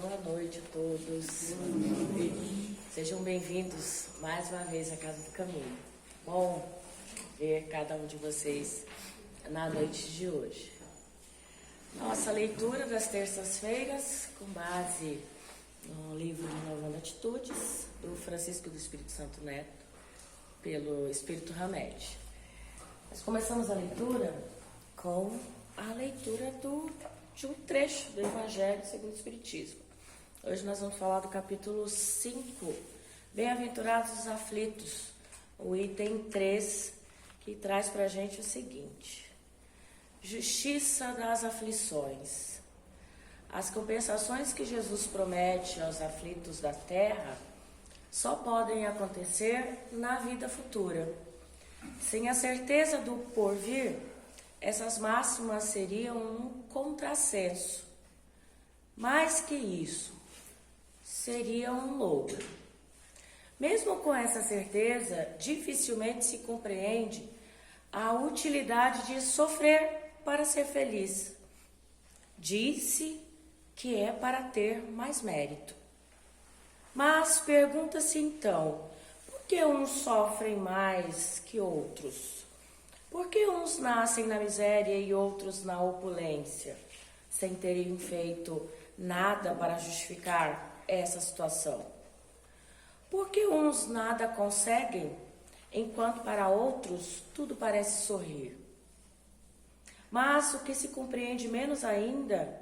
Boa noite a todos. Sejam bem-vindos mais uma vez à Casa do Caminho. Bom ver cada um de vocês na noite de hoje. Nossa leitura das terças-feiras, com base no livro de Inovando Atitudes, do Francisco do Espírito Santo Neto, pelo Espírito Hamed. Nós começamos a leitura com a leitura de um trecho do Evangelho segundo o Espiritismo. Hoje nós vamos falar do capítulo 5, Bem-aventurados os aflitos, o item 3, que traz para a gente o seguinte: justiça das aflições. As compensações que Jesus promete aos aflitos da terra só podem acontecer na vida futura. Sem a certeza do porvir, essas máximas seriam um contrassenso. Mais que isso, seria um logro. Mesmo com essa certeza, dificilmente se compreende a utilidade de sofrer para ser feliz. Diz-se que é para ter mais mérito. Mas pergunta-se então, por que uns sofrem mais que outros? Por que uns nascem na miséria e outros na opulência, sem terem feito nada para justificar essa situação? Por que uns nada conseguem, enquanto para outros tudo parece sorrir? Mas o que se compreende menos ainda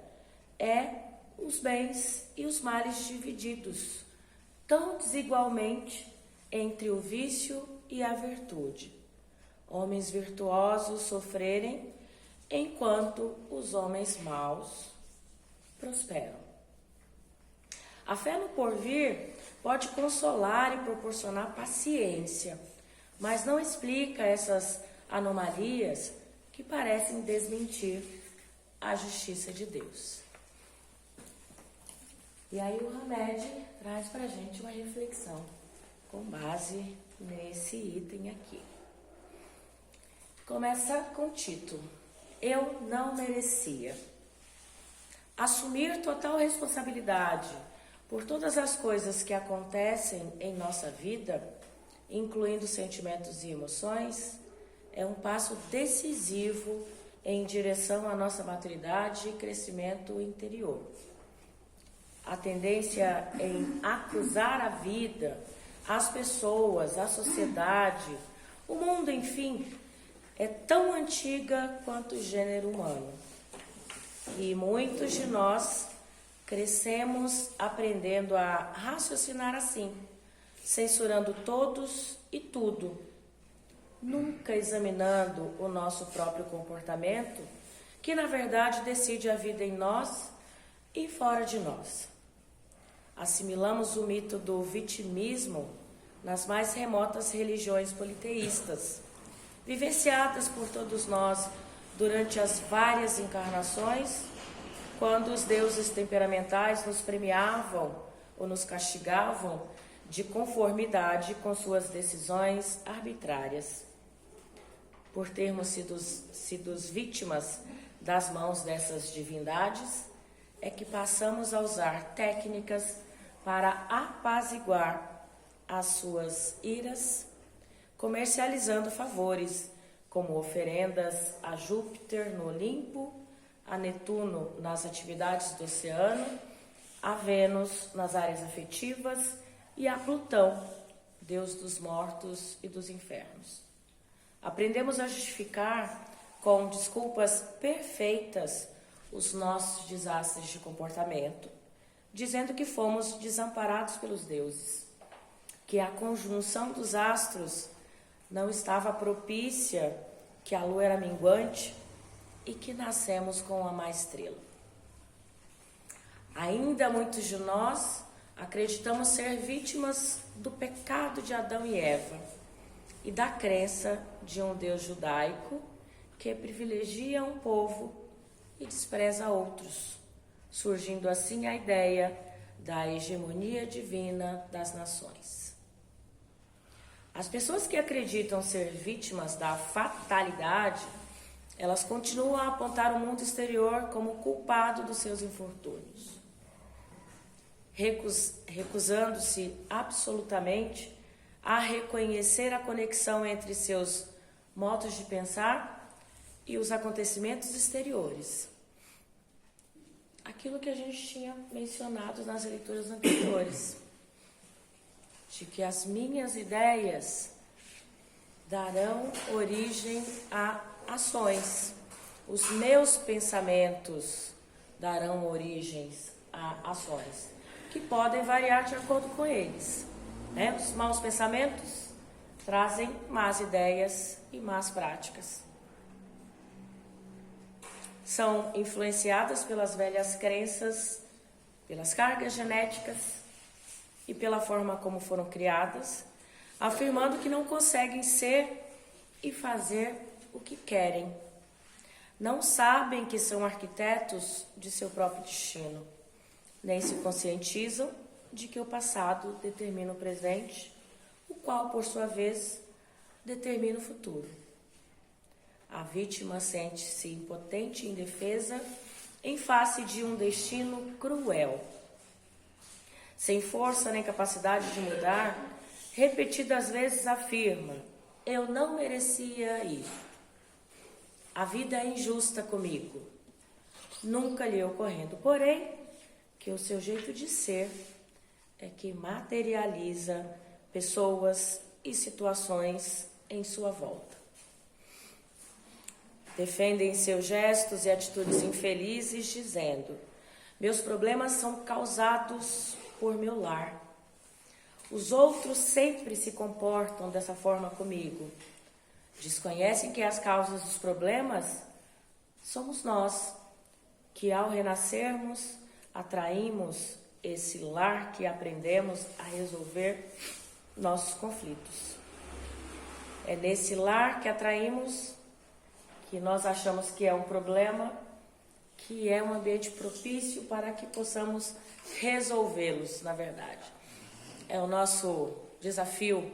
é os bens e os males divididos, tão desigualmente entre o vício e a virtude. Homens virtuosos sofrerem, enquanto os homens maus prosperam. A fé no porvir pode consolar e proporcionar paciência, mas não explica essas anomalias que parecem desmentir a justiça de Deus. E aí o Hamed traz para a gente uma reflexão com base nesse item aqui. Começa com o título: Eu não merecia. Assumir total responsabilidade por todas as coisas que acontecem em nossa vida, incluindo sentimentos e emoções, é um passo decisivo em direção à nossa maturidade e crescimento interior. A tendência em acusar a vida, as pessoas, a sociedade, o mundo, enfim, é tão antiga quanto o gênero humano. E muitos de nós crescemos aprendendo a raciocinar assim, censurando todos e tudo, nunca examinando o nosso próprio comportamento, que na verdade decide a vida em nós e fora de nós. Assimilamos o mito do vitimismo nas mais remotas religiões politeístas, vivenciadas por todos nós durante as várias encarnações, quando os deuses temperamentais nos premiavam ou nos castigavam de conformidade com suas decisões arbitrárias. Por termos sido vítimas das mãos dessas divindades, é que passamos a usar técnicas para apaziguar as suas iras, comercializando favores, como oferendas a Júpiter no Olimpo, a Netuno nas atividades do oceano, a Vênus nas áreas afetivas e a Plutão, deus dos mortos e dos infernos. Aprendemos a justificar com desculpas perfeitas os nossos desastres de comportamento, dizendo que fomos desamparados pelos deuses, que a conjunção dos astros não estava propícia, que a lua era minguante e que nascemos com a má estrela. Ainda muitos de nós acreditamos ser vítimas do pecado de Adão e Eva e da crença de um Deus judaico que privilegia um povo e despreza outros, surgindo assim a ideia da hegemonia divina das nações. As pessoas que acreditam ser vítimas da fatalidade, elas continuam a apontar o mundo exterior como culpado dos seus infortúnios. recusando-se absolutamente a reconhecer a conexão entre seus modos de pensar e os acontecimentos exteriores. Aquilo que a gente tinha mencionado nas leituras anteriores, de que as minhas ideias darão origem a ações, os meus pensamentos darão origens a ações, que podem variar de acordo com eles. Né? Os maus pensamentos trazem más ideias e más práticas. São influenciadas pelas velhas crenças, pelas cargas genéticas e pela forma como foram criadas, afirmando que não conseguem ser e fazer o que querem. Não sabem que são arquitetos de seu próprio destino, nem se conscientizam de que o passado determina o presente, o qual, por sua vez, determina o futuro. A vítima sente-se impotente e indefesa em face de um destino cruel. Sem força nem capacidade de mudar, repetidas vezes afirma: eu não merecia isso. A vida é injusta comigo. Nunca lhe ocorrendo, porém, que o seu jeito de ser é que materializa pessoas e situações em sua volta. Defendem seus gestos e atitudes infelizes, dizendo: meus problemas são causados por meu lar. Os outros sempre se comportam dessa forma comigo. Desconhecem que as causas dos problemas somos nós, que ao renascermos atraímos esse lar que aprendemos a resolver nossos conflitos. É nesse lar que atraímos, que nós achamos que é um problema, que é um ambiente propício para que possamos resolvê-los, na verdade. É o nosso desafio,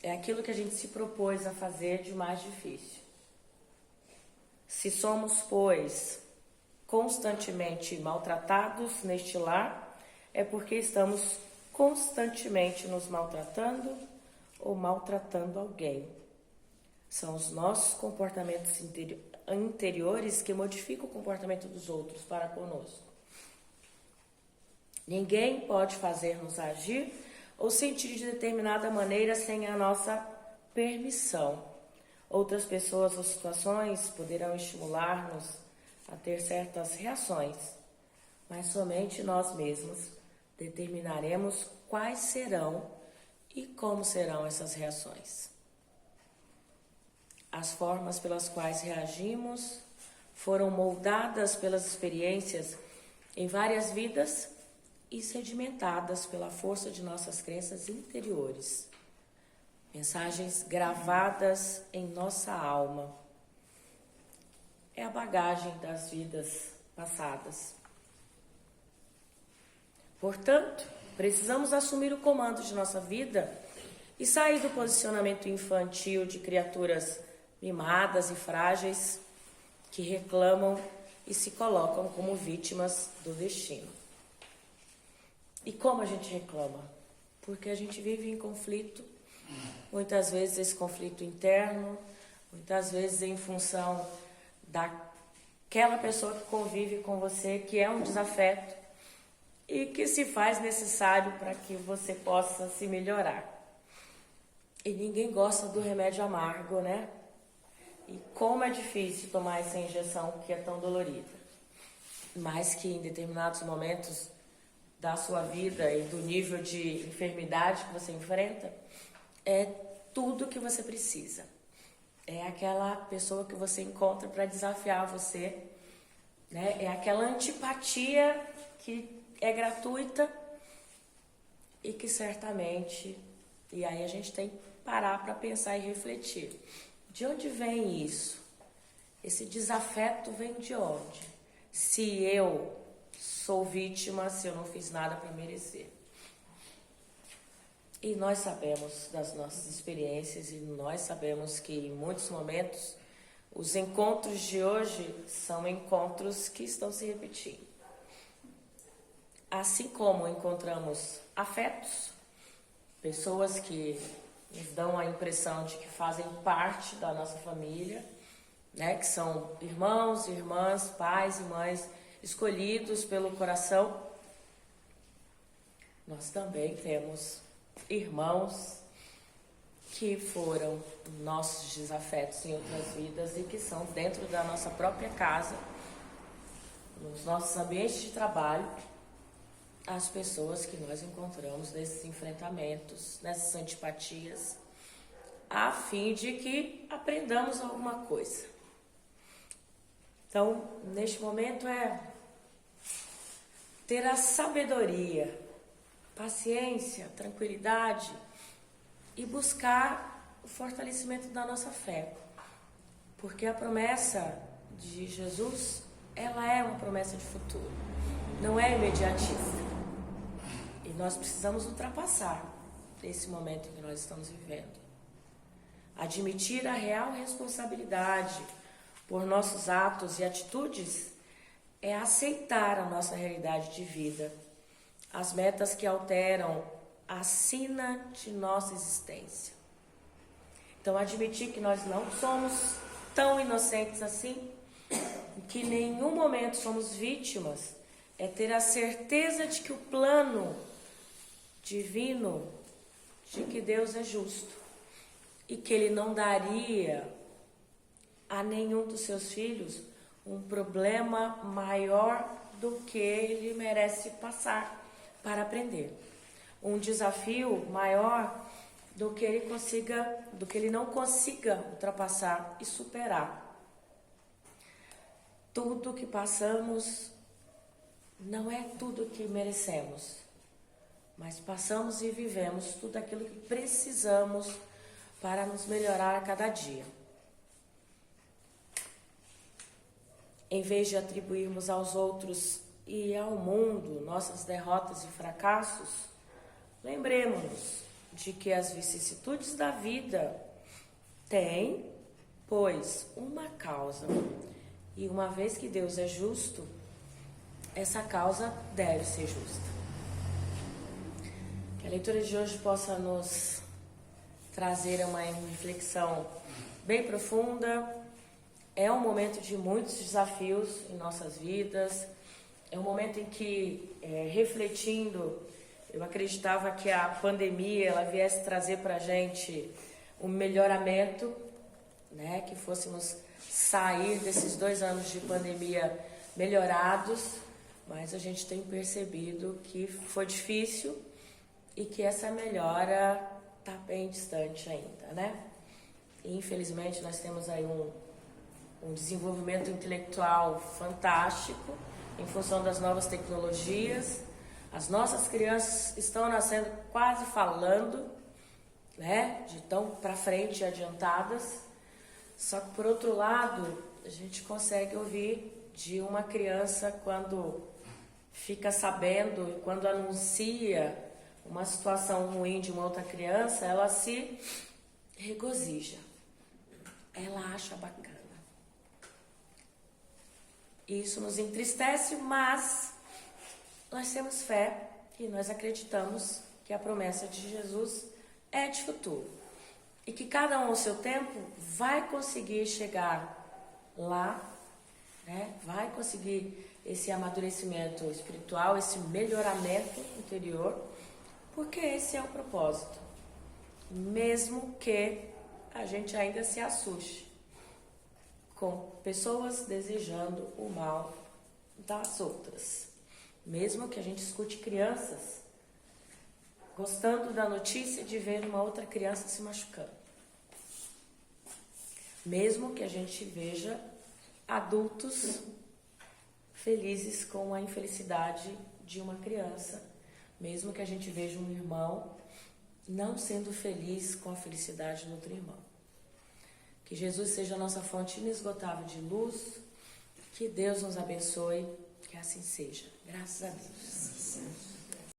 é aquilo que a gente se propôs a fazer de mais difícil. Se somos, pois, constantemente maltratados neste lar, é porque estamos constantemente nos maltratando ou maltratando alguém. São os nossos comportamentos interiores que modificam o comportamento dos outros para conosco. Ninguém pode fazer-nos agir ou sentir de determinada maneira sem a nossa permissão. Outras pessoas ou situações poderão estimular-nos a ter certas reações, mas somente nós mesmos determinaremos quais serão e como serão essas reações. As formas pelas quais reagimos foram moldadas pelas experiências em várias vidas e sedimentadas pela força de nossas crenças interiores. Mensagens gravadas em nossa alma. É a bagagem das vidas passadas. Portanto, precisamos assumir o comando de nossa vida e sair do posicionamento infantil de criaturas mimadas e frágeis que reclamam e se colocam como vítimas do destino. E como a gente reclama? Porque a gente vive em conflito, muitas vezes esse conflito interno, muitas vezes em função daquela pessoa que convive com você, que é um desafeto e que se faz necessário para que você possa se melhorar. E ninguém gosta do remédio amargo, né? E como é difícil tomar essa injeção que é tão dolorida. Mas que em determinados momentos da sua vida e do nível de enfermidade que você enfrenta, é tudo que você precisa. É aquela pessoa que você encontra para desafiar você, né? É aquela antipatia que é gratuita e que certamente, e aí a gente tem que parar para pensar e refletir. De onde vem isso? Esse desafeto vem de onde? Se eu sou vítima, se eu não fiz nada para merecer. E nós sabemos das nossas experiências e nós sabemos que em muitos momentos os encontros de hoje são encontros que estão se repetindo. assim como encontramos afetos, pessoas que nos dão a impressão de que fazem parte da nossa família, né, que são irmãos, irmãs, pais e mães escolhidos pelo coração, nós também temos irmãos que foram nossos desafetos em outras vidas e que são dentro da nossa própria casa, nos nossos ambientes de trabalho, as pessoas que nós encontramos nesses enfrentamentos, nessas antipatias, a fim de que aprendamos alguma coisa. Então, neste momento é ter a sabedoria, paciência, tranquilidade e buscar o fortalecimento da nossa fé. Porque a promessa de Jesus, ela é uma promessa de futuro, não é imediatista. E nós precisamos ultrapassar esse momento em que nós estamos vivendo. Admitir a real responsabilidade por nossos atos e atitudes é aceitar a nossa realidade de vida, as metas que alteram a sina de nossa existência. Então, admitir que nós não somos tão inocentes assim, que em nenhum momento somos vítimas, é ter a certeza de que o plano divino, de que Deus é justo e que Ele não daria a nenhum dos seus filhos um problema maior do que ele merece passar para aprender. Um desafio maior do que ele não consiga ultrapassar e superar. Tudo que passamos não é tudo que merecemos, mas passamos e vivemos tudo aquilo que precisamos para nos melhorar a cada dia. Em vez de atribuirmos aos outros e ao mundo nossas derrotas e fracassos, lembremos-nos de que as vicissitudes da vida têm, pois, uma causa. E uma vez que Deus é justo, essa causa deve ser justa. Que a leitura de hoje possa nos trazer uma reflexão bem profunda. É um momento de muitos desafios em nossas vidas. É um momento em que, refletindo, eu acreditava que a pandemia ela viesse trazer para a gente um melhoramento, né? Que fôssemos sair desses 2 anos de pandemia melhorados, mas a gente tem percebido que foi difícil e que essa melhora está bem distante ainda, né? E, infelizmente, nós temos aí um desenvolvimento intelectual fantástico em função das novas tecnologias. As nossas crianças estão nascendo quase falando, né? De tão para frente, adiantadas. Só que, por outro lado, a gente consegue ouvir de uma criança quando fica sabendo, quando anuncia uma situação ruim de uma outra criança, ela se regozija. Ela acha bacana. Isso nos entristece, mas nós temos fé e nós acreditamos que a promessa de Jesus é de futuro. E que cada um ao seu tempo vai conseguir chegar lá, né? Vai conseguir esse amadurecimento espiritual, esse melhoramento interior, porque esse é o propósito. Mesmo que a gente ainda se assuste com pessoas desejando o mal das outras. Mesmo que a gente escute crianças gostando da notícia de ver uma outra criança se machucando. Mesmo que a gente veja adultos felizes com a infelicidade de uma criança. Mesmo que a gente veja um irmão não sendo feliz com a felicidade do outro irmão. Que Jesus seja a nossa fonte inesgotável de luz. Que Deus nos abençoe. Que assim seja. Graças a Deus.